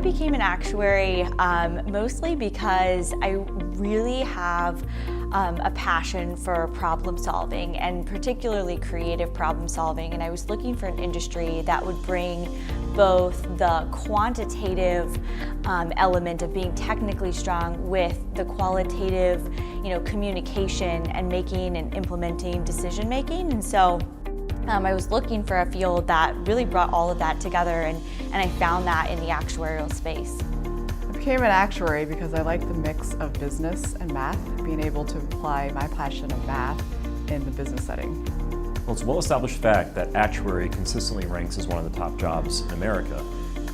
became an actuary mostly because I really have a passion for problem solving, and particularly creative problem solving, and I was looking for an industry that would bring both the quantitative element of being technically strong with the qualitative, communication and making and implementing decision making. And so I was looking for a field that really brought all of that together, and I found that in the actuarial space. I became an actuary because I like the mix of business and math, being able to apply my passion of math in the business setting. Well, it's a well-established fact that actuary consistently ranks as one of the top jobs in America.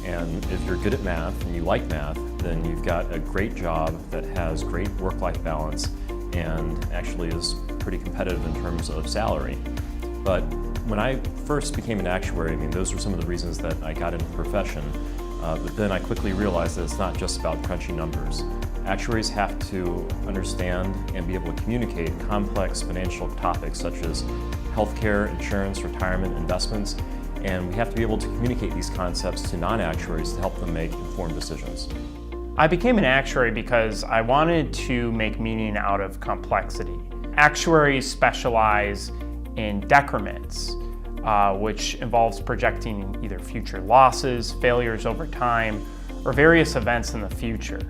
And if you're good at math and you like math, then you've got a great job that has great work-life balance and actually is pretty competitive in terms of salary. But when I first became an actuary, those were some of the reasons that I got into the profession. But then I quickly realized that it's not just about crunching numbers. Actuaries have to understand and be able to communicate complex financial topics such as healthcare, insurance, retirement, investments, and we have to be able to communicate these concepts to non-actuaries to help them make informed decisions. I became an actuary because I wanted to make meaning out of complexity. Actuaries specialize in decrements, which involves projecting either future losses, failures over time, or various events in the future.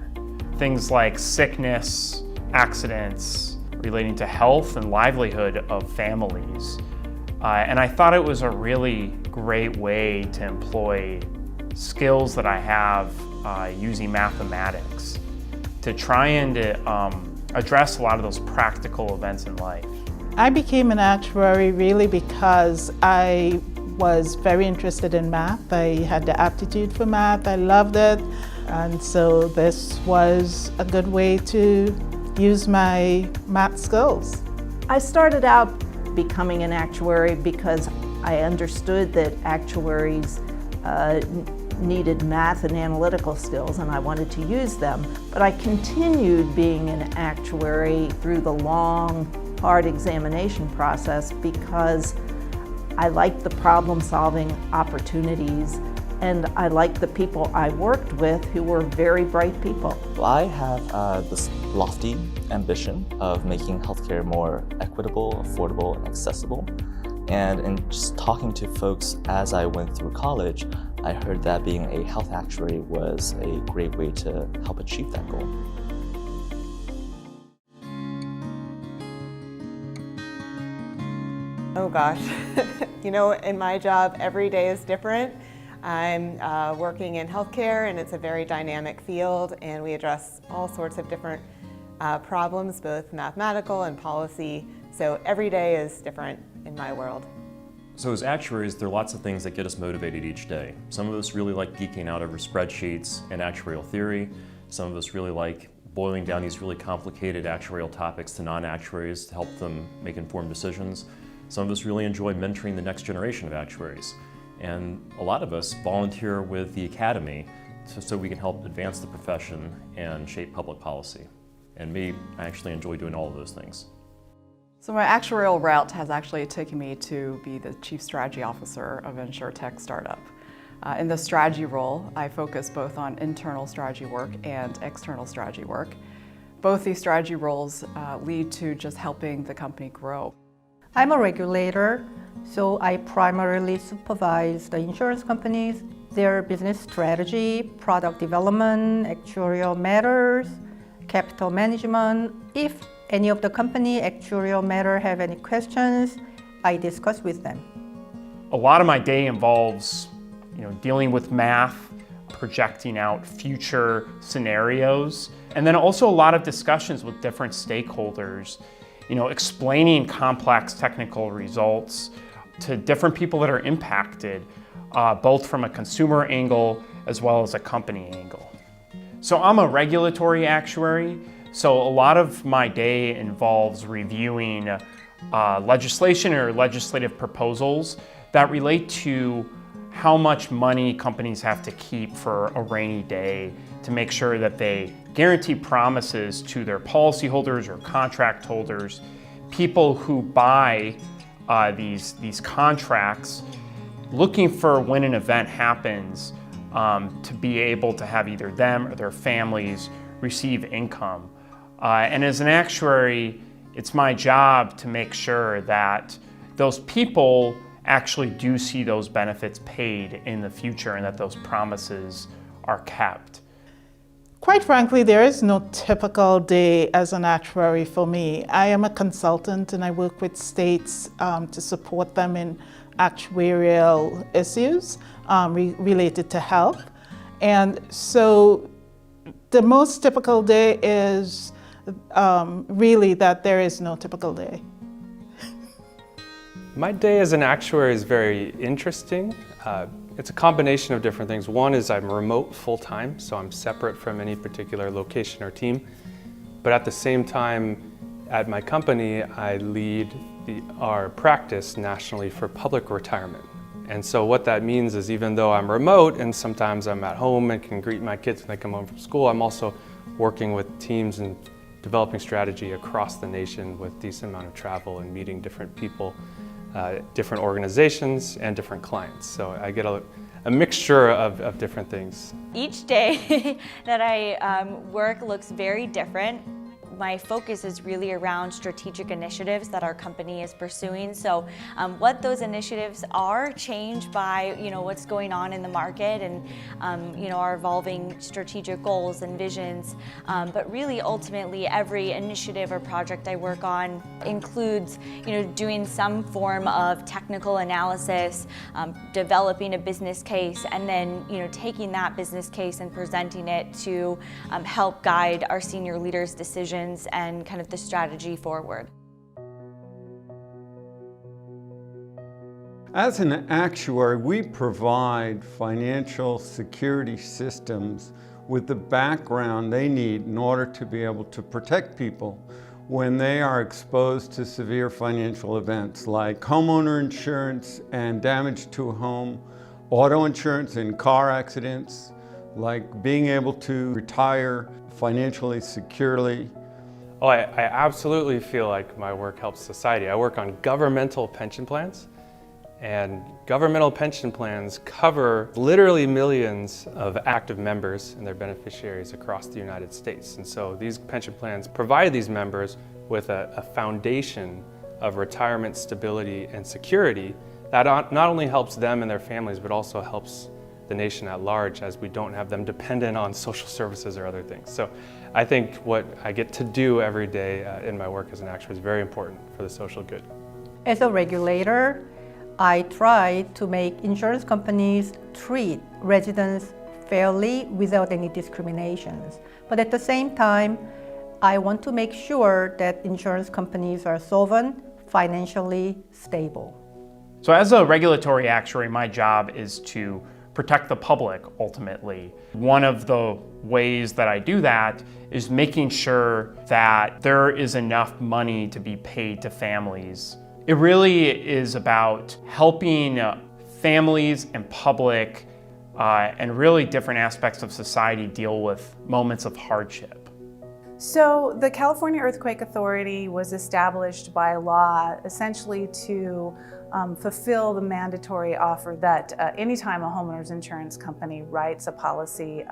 Things like sickness, accidents, relating to health and livelihood of families. And I thought it was a really great way to employ skills that I have using mathematics to try and address a lot of those practical events in life. I became an actuary really because I was very interested in math. I had the aptitude for math, I loved it, and so this was a good way to use my math skills. I started out becoming an actuary because I understood that actuaries needed math and analytical skills, and I wanted to use them. But I continued being an actuary through the long, hard examination process because I liked the problem-solving opportunities, and I liked the people I worked with who were very bright people. I have this lofty ambition of making healthcare more equitable, affordable, and accessible. And in just talking to folks as I went through college, I heard that being a health actuary was a great way to help achieve that goal. Oh gosh, in my job, every day is different. I'm working in healthcare, and it's a very dynamic field, and we address all sorts of different problems, both mathematical and policy. So every day is different in my world. So as actuaries, there are lots of things that get us motivated each day. Some of us really like geeking out over spreadsheets and actuarial theory. Some of us really like boiling down these really complicated actuarial topics to non-actuaries to help them make informed decisions. Some of us really enjoy mentoring the next generation of actuaries. And a lot of us volunteer with the Academy so we can help advance the profession and shape public policy. And me, I actually enjoy doing all of those things. So my actuarial route has actually taken me to be the Chief Strategy Officer of an InsurTech startup. In the strategy role, I focus both on internal strategy work and external strategy work. Both these strategy roles lead to just helping the company grow. I'm a regulator, so I primarily supervise the insurance companies, their business strategy, product development, actuarial matters, capital management. If any of the company actuarial matter have any questions, I discuss with them. A lot of my day involves, dealing with math, projecting out future scenarios, and then also a lot of discussions with different stakeholders, explaining complex technical results to different people that are impacted, both from a consumer angle as well as a company angle. So I'm a regulatory actuary, so a lot of my day involves reviewing legislation or legislative proposals that relate to how much money companies have to keep for a rainy day to make sure that they guarantee promises to their policyholders or contract holders, people who buy these contracts, looking for when an event happens, to be able to have either them or their families receive income. And as an actuary, it's my job to make sure that those people actually do see those benefits paid in the future and that those promises are kept. Quite frankly, there is no typical day as an actuary for me. I am a consultant and I work with states to support them in actuarial issues related to health. And so the most typical day is really that there is no typical day. My day as an actuary is very interesting. It's a combination of different things. One is I'm remote full-time, so I'm separate from any particular location or team. But at the same time, at my company, I lead our practice nationally for public retirement. And so what that means is even though I'm remote and sometimes I'm at home and can greet my kids when they come home from school, I'm also working with teams and developing strategy across the nation with a decent amount of travel and meeting different people, different organizations and different clients. So I get a mixture of different things. Each day that I work looks very different. My focus is really around strategic initiatives that our company is pursuing. So what those initiatives are change by what's going on in the market and our evolving strategic goals and visions. But really ultimately every initiative or project I work on includes doing some form of technical analysis, developing a business case, and then taking that business case and presenting it to help guide our senior leaders' decisions and kind of the strategy forward. As an actuary, we provide financial security systems with the background they need in order to be able to protect people when they are exposed to severe financial events like homeowner insurance and damage to a home, auto insurance in car accidents, like being able to retire financially securely. Oh, I absolutely feel like my work helps society. I work on governmental pension plans, and governmental pension plans cover literally millions of active members and their beneficiaries across the United States. And so these pension plans provide these members with a foundation of retirement stability and security that not only helps them and their families, but also helps the nation at large, as we don't have them dependent on social services or other things. So I think what I get to do every day in my work as an actuary is very important for the social good. As a regulator, I try to make insurance companies treat residents fairly without any discriminations. But at the same time, I want to make sure that insurance companies are solvent, financially stable. So as a regulatory actuary, my job is to protect the public ultimately. One of the ways that I do that is making sure that there is enough money to be paid to families. It really is about helping families and public and really different aspects of society deal with moments of hardship. So the California Earthquake Authority was established by law essentially to fulfill the mandatory offer that anytime a homeowner's insurance company writes a policy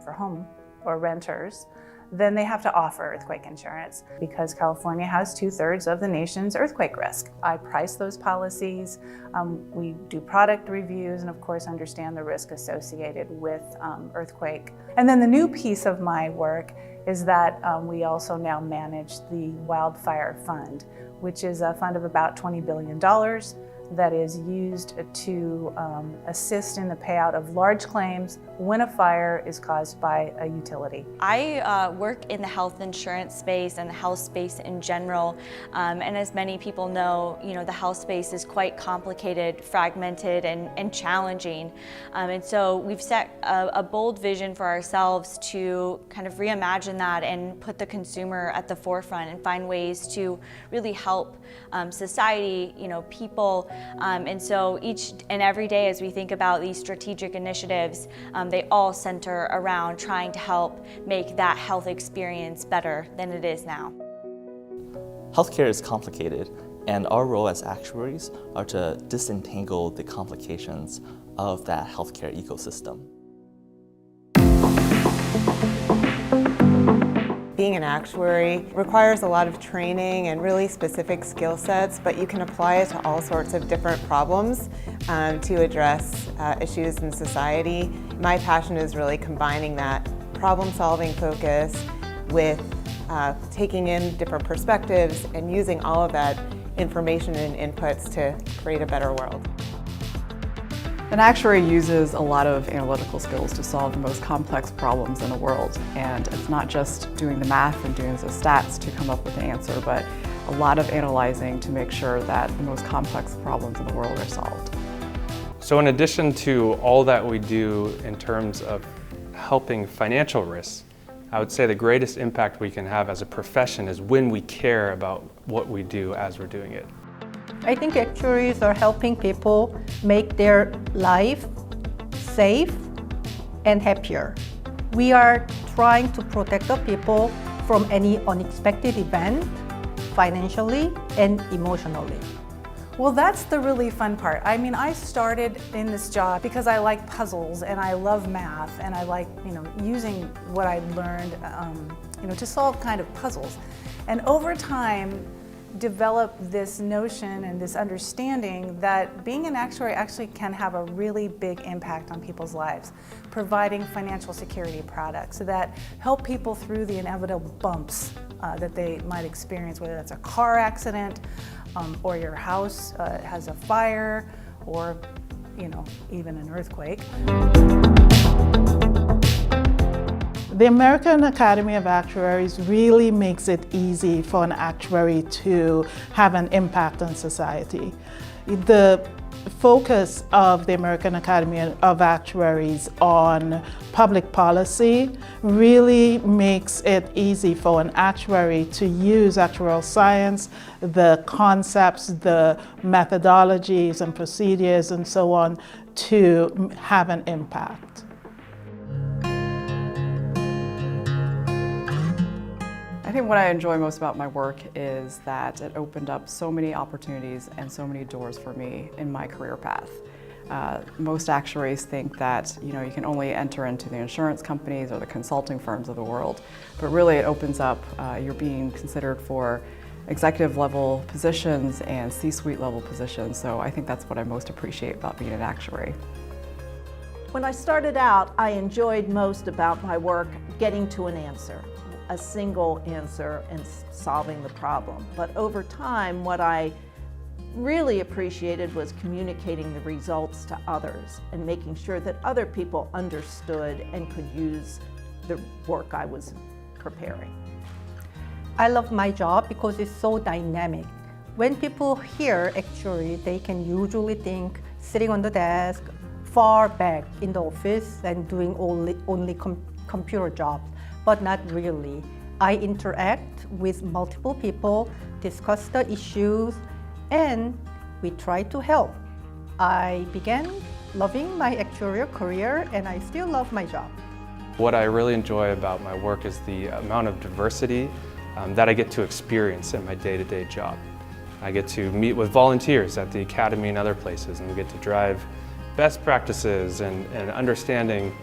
for home or renters, then they have to offer earthquake insurance because California has 2/3 of the nation's earthquake risk. I price those policies, we do product reviews, and of course understand the risk associated with earthquake. And then the new piece of my work is that we also now manage the Wildfire Fund, which is a fund of about $20 billion that is used to assist in the payout of large claims when a fire is caused by a utility. I work in the health insurance space and the health space in general, and as many people know, the health space is quite complicated, fragmented, and challenging. And so we've set a bold vision for ourselves to kind of reimagine that and put the consumer at the forefront and find ways to really help society, people. And so each and every day as we think about these strategic initiatives, they all center around trying to help make that health experience better than it is now. Healthcare is complicated, and our role as actuaries are to disentangle the complications of that healthcare ecosystem. Being an actuary requires a lot of training and really specific skill sets, but you can apply it to all sorts of different problems to address issues in society. My passion is really combining that problem-solving focus with taking in different perspectives and using all of that information and inputs to create a better world. An actuary uses a lot of analytical skills to solve the most complex problems in the world. And it's not just doing the math and doing the stats to come up with an answer, but a lot of analyzing to make sure that the most complex problems in the world are solved. So in addition to all that we do in terms of helping financial risks, I would say the greatest impact we can have as a profession is when we care about what we do as we're doing it. I think actuaries are helping people make their life safe and happier. We are trying to protect the people from any unexpected event, financially and emotionally. Well, that's the really fun part. I mean, I started in this job because I like puzzles and I love math and I like, using what I learned, to solve kind of puzzles. And over time, develop this notion and this understanding that being an actuary actually can have a really big impact on people's lives, providing financial security products that help people through the inevitable bumps that they might experience, whether that's a car accident or your house has a fire or even an earthquake. The American Academy of Actuaries really makes it easy for an actuary to have an impact on society. The focus of the American Academy of Actuaries on public policy really makes it easy for an actuary to use actuarial science, the concepts, the methodologies and procedures and so on to have an impact. I think what I enjoy most about my work is that it opened up so many opportunities and so many doors for me in my career path. Most actuaries think that you can only enter into the insurance companies or the consulting firms of the world, but really it opens up, you're being considered for executive level positions and C-suite level positions, so I think that's what I most appreciate about being an actuary. When I started out, I enjoyed most about my work getting to an answer, a single answer and solving the problem. But over time, what I really appreciated was communicating the results to others and making sure that other people understood and could use the work I was preparing. I love my job because it's so dynamic. When people hear actuary, they can usually think sitting on the desk, far back in the office and doing only computer jobs. But not really. I interact with multiple people, discuss the issues, and we try to help. I began loving my actuarial career and I still love my job. What I really enjoy about my work is the amount of diversity that I get to experience in my day-to-day job. I get to meet with volunteers at the academy and other places, and we get to drive best practices and understanding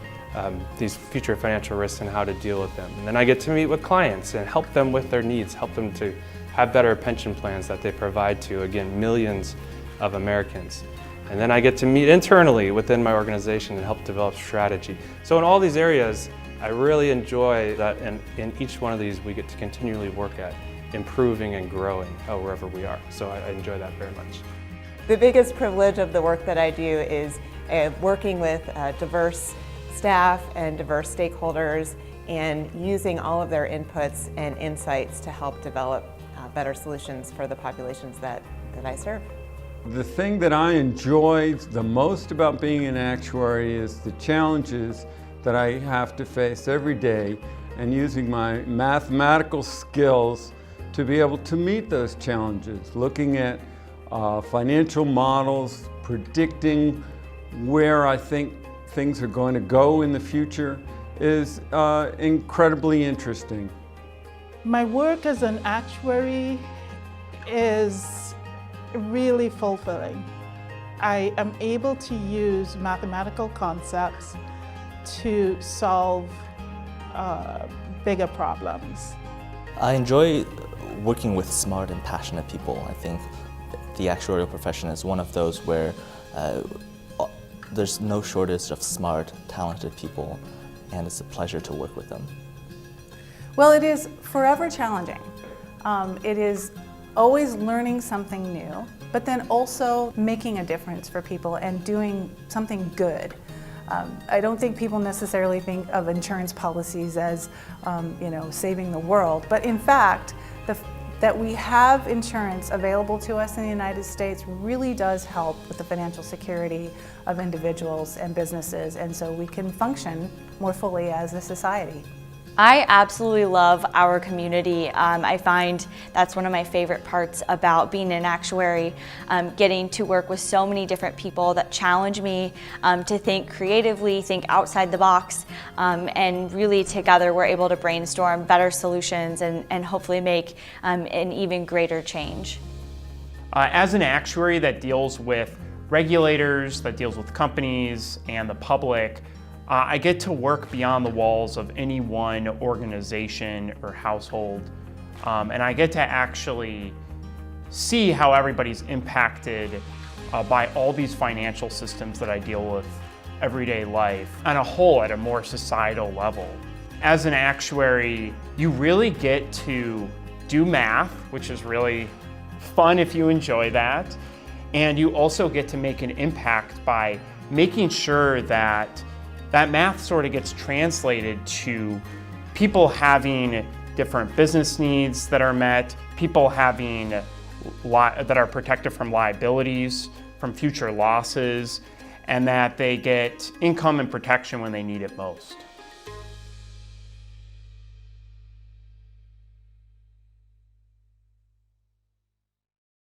these future financial risks and how to deal with them. And then I get to meet with clients and help them with their needs, help them to have better pension plans that they provide to, again, millions of Americans. And then I get to meet internally within my organization and help develop strategy. So in all these areas, I really enjoy that, and in each one of these we get to continually work at improving and growing wherever we are. So I enjoy that very much. The biggest privilege of the work that I do is working with diverse staff and diverse stakeholders and using all of their inputs and insights to help develop better solutions for the populations that I serve. The thing that I enjoy the most about being an actuary is the challenges that I have to face every day and using my mathematical skills to be able to meet those challenges, looking at financial models, predicting where I think things are going to go in the future is incredibly interesting. My work as an actuary is really fulfilling. I am able to use mathematical concepts to solve bigger problems. I enjoy working with smart and passionate people. I think the actuarial profession is one of those where there's no shortage of smart, talented people, and it's a pleasure to work with them. Well, it is forever challenging. It is always learning something new, but then also making a difference for people and doing something good. I don't think people necessarily think of insurance policies as, saving the world, but in fact, that we have insurance available to us in the United States really does help with the financial security of individuals and businesses, and so we can function more fully as a society. I absolutely love our community. I find that's one of my favorite parts about being an actuary, getting to work with so many different people that challenge me to think creatively, think outside the box, and really together we're able to brainstorm better solutions and hopefully make an even greater change. As an actuary that deals with regulators, that deals with companies and the public, I get to work beyond the walls of any one organization or household, and I get to actually see how everybody's impacted by all these financial systems that I deal with everyday life on a whole at a more societal level. As an actuary, you really get to do math, which is really fun if you enjoy that, and you also get to make an impact by making sure that math sort of gets translated to people having different business needs that are met, people having that are protected from liabilities, from future losses, and that they get income and protection when they need it most.